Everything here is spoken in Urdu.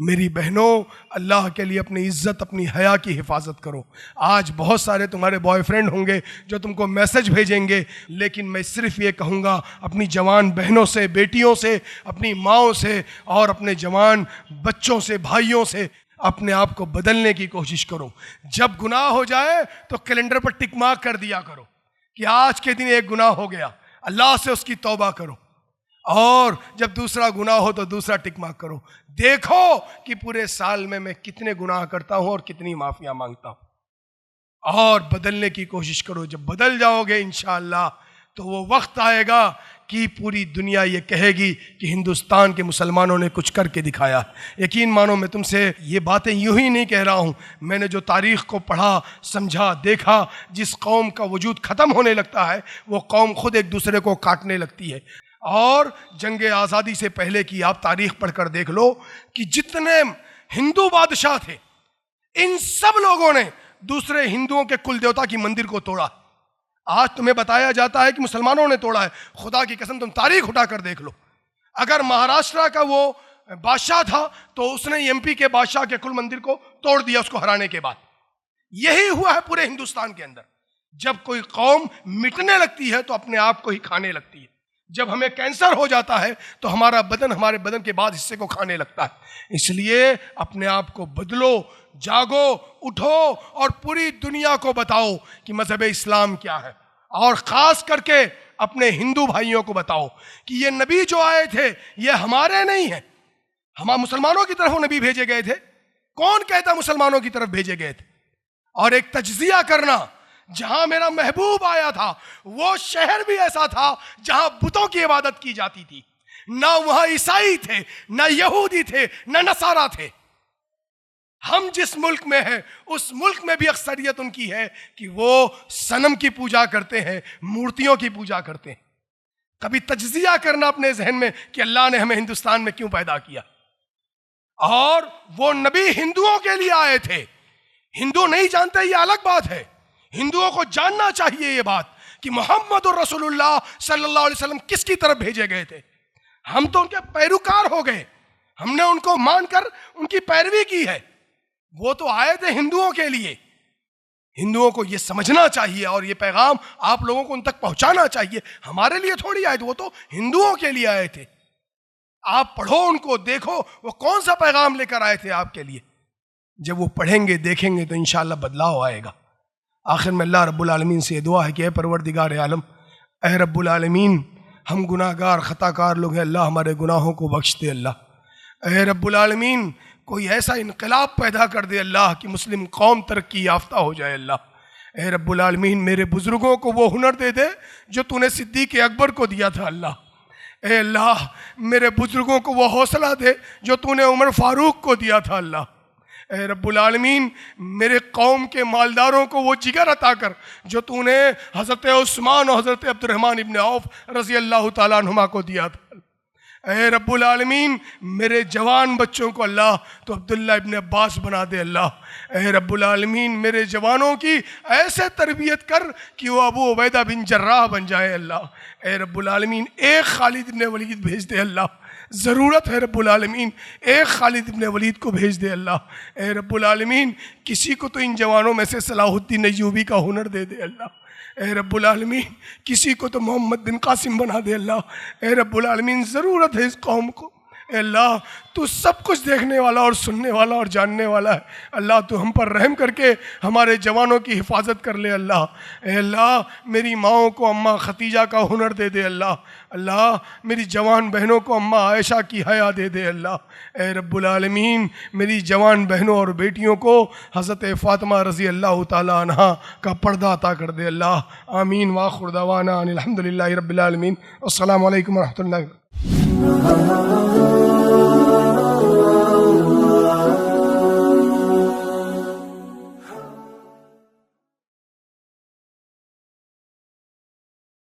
میری بہنوں، اللہ کے لیے اپنی عزت، اپنی حیا کی حفاظت کرو۔ آج بہت سارے تمہارے بوائے فرینڈ ہوں گے جو تم کو میسج بھیجیں گے، لیکن میں صرف یہ کہوں گا اپنی جوان بہنوں سے، بیٹیوں سے، اپنی ماؤں سے اور اپنے جوان بچوں سے، بھائیوں سے اپنے آپ کو بدلنے کی کوشش کرو۔ جب گناہ ہو جائے تو کیلنڈر پر ٹک مارک کر دیا کرو کہ آج کے دن ایک گناہ ہو گیا، اللہ سے اس کی توبہ کرو، اور جب دوسرا گناہ ہو تو دوسرا ٹک مارک کرو۔ دیکھو کہ پورے سال میں کتنے گناہ کرتا ہوں اور کتنی معافیاں مانگتا ہوں، اور بدلنے کی کوشش کرو۔ جب بدل جاؤ گے انشاءاللہ تو وہ وقت آئے گا کہ پوری دنیا یہ کہے گی کہ ہندوستان کے مسلمانوں نے کچھ کر کے دکھایا۔ یقین مانو میں تم سے یہ باتیں یوں ہی نہیں کہہ رہا ہوں، میں نے جو تاریخ کو پڑھا، سمجھا، دیکھا، جس قوم کا وجود ختم ہونے لگتا ہے وہ قوم خود ایک دوسرے کو کاٹنے لگتی ہے۔ اور جنگ آزادی سے پہلے کی آپ تاریخ پڑھ کر دیکھ لو کہ جتنے ہندو بادشاہ تھے، ان سب لوگوں نے دوسرے ہندوؤں کے کل دیوتا کی مندر کو توڑا۔ آج تمہیں بتایا جاتا ہے کہ مسلمانوں نے توڑا ہے، خدا کی قسم تم تاریخ اٹھا کر دیکھ لو۔ اگر مہاراشٹر کا وہ بادشاہ تھا تو اس نے ایم پی کے بادشاہ کے کل مندر کو توڑ دیا اس کو ہرانے کے بعد۔ یہی ہوا ہے پورے ہندوستان کے اندر۔ جب کوئی قوم مٹنے لگتی ہے تو اپنے آپ کو ہی کھانے لگتی ہے۔ جب ہمیں کینسر ہو جاتا ہے تو ہمارا بدن ہمارے بدن کے بعد حصے کو کھانے لگتا ہے۔ اس لیے اپنے آپ کو بدلو، جاگو، اٹھو اور پوری دنیا کو بتاؤ کہ مذہب اسلام کیا ہے، اور خاص کر کے اپنے ہندو بھائیوں کو بتاؤ کہ یہ نبی جو آئے تھے یہ ہمارے نہیں ہیں، ہم مسلمانوں کی طرف وہ نبی بھیجے گئے تھے۔ کون کہتا مسلمانوں کی طرف بھیجے گئے تھے؟ اور ایک تجزیہ کرنا، جہاں میرا محبوب آیا تھا وہ شہر بھی ایسا تھا جہاں بتوں کی عبادت کی جاتی تھی، نہ وہاں عیسائی تھے، نہ یہودی تھے، نہ نصارہ تھے۔ ہم جس ملک میں ہیں اس ملک میں بھی اکثریت ان کی ہے کہ وہ صنم کی پوجا کرتے ہیں، مورتیوں کی پوجا کرتے ہیں۔ کبھی تجزیہ کرنا اپنے ذہن میں کہ اللہ نے ہمیں ہندوستان میں کیوں پیدا کیا۔ اور وہ نبی ہندوؤں کے لیے آئے تھے، ہندو نہیں جانتے یہ الگ بات ہے، ہندوؤں کو جاننا چاہیے یہ بات کہ محمد الرسول اللہ صلی اللہ علیہ وسلم کس کی طرف بھیجے گئے تھے۔ ہم تو ان کے پیروکار ہو گئے، ہم نے ان کو مان کر ان کی پیروی کی ہے۔ وہ تو آئے تھے ہندوؤں کے لیے۔ ہندوؤں کو یہ سمجھنا چاہیے اور یہ پیغام آپ لوگوں کو ان تک پہنچانا چاہیے۔ ہمارے لیے تھوڑی آئے تھے، وہ تو ہندوؤں کے لیے آئے تھے۔ آپ پڑھو ان کو، دیکھو وہ کون سا پیغام لے کر آئے تھے آپ کے لیے۔ جب وہ پڑھیں گے، دیکھیں گے تو انشاءاللہ بدلاؤ آئے گا۔ آخر میں اللہ رب العالمین سے یہ دعا ہے کہ اے پروردگار عالم، اے رب العالمین، ہم گناہ گار خطا کار لوگ ہیں، اللہ ہمارے گناہوں کو بخش دے۔ اللہ اے رب العالمین، کوئی ایسا انقلاب پیدا کر دے اللہ کہ مسلم قوم ترقی یافتہ ہو جائے۔ اللہ اے رب العالمین، میرے بزرگوں کو وہ ہنر دے دے جو تو نے صدیق اکبر کو دیا تھا۔ اللہ اے اللہ، میرے بزرگوں کو وہ حوصلہ دے جو تو نے عمر فاروق کو دیا تھا۔ اللہ اے رب العالمین، میرے قوم کے مالداروں کو وہ جگر عطا کر جو تو نے حضرت عثمان اور حضرت عبد الرحمن ابن عوف رضی اللہ تعالیٰ عنہما کو دیا تھا۔ اے رب العالمین، میرے جوان بچوں کو اللہ تو عبداللہ ابن عباس بنا دے۔ اللہ اے رب العالمین، میرے جوانوں کی ایسے تربیت کر کہ وہ ابو عبیدہ بن جراح بن جائے۔ اللہ اے رب العالمین، ایک خالد ابن ولید بھیج دے۔ اللہ ضرورت ہے رب العالمین، ایک خالد ابن ولید کو بھیج دے۔ اللہ اے رب العالمین، کسی کو تو ان جوانوں میں سے صلاح الدین ایوبی کا ہنر دے دے۔ اللہ اے رب العالمین، کسی کو تو محمد بن قاسم بنا دے۔ اللہ اے رب العالمین، ضرورت ہے اس قوم کو۔ اے اللہ، تو سب کچھ دیکھنے والا اور سننے والا اور جاننے والا ہے۔ اللہ تو ہم پر رحم کر کے ہمارے جوانوں کی حفاظت کر لے۔ اللہ اے اللہ، میری ماؤں کو اماں ختیجہ کا ہنر دے دے۔ اللہ اللہ، میری جوان بہنوں کو اماں عائشہ کی حیا دے دے۔ اللہ اے رب العالمین، میری جوان بہنوں اور بیٹیوں کو حضرت فاطمہ رضی اللہ تعالیٰ عنہا کا پردہ عطا کر دے۔ اللہ آمین وآخر دعوانا ان الحمد للہ رب العالمین۔ السلام علیکم ورحمۃ اللہ۔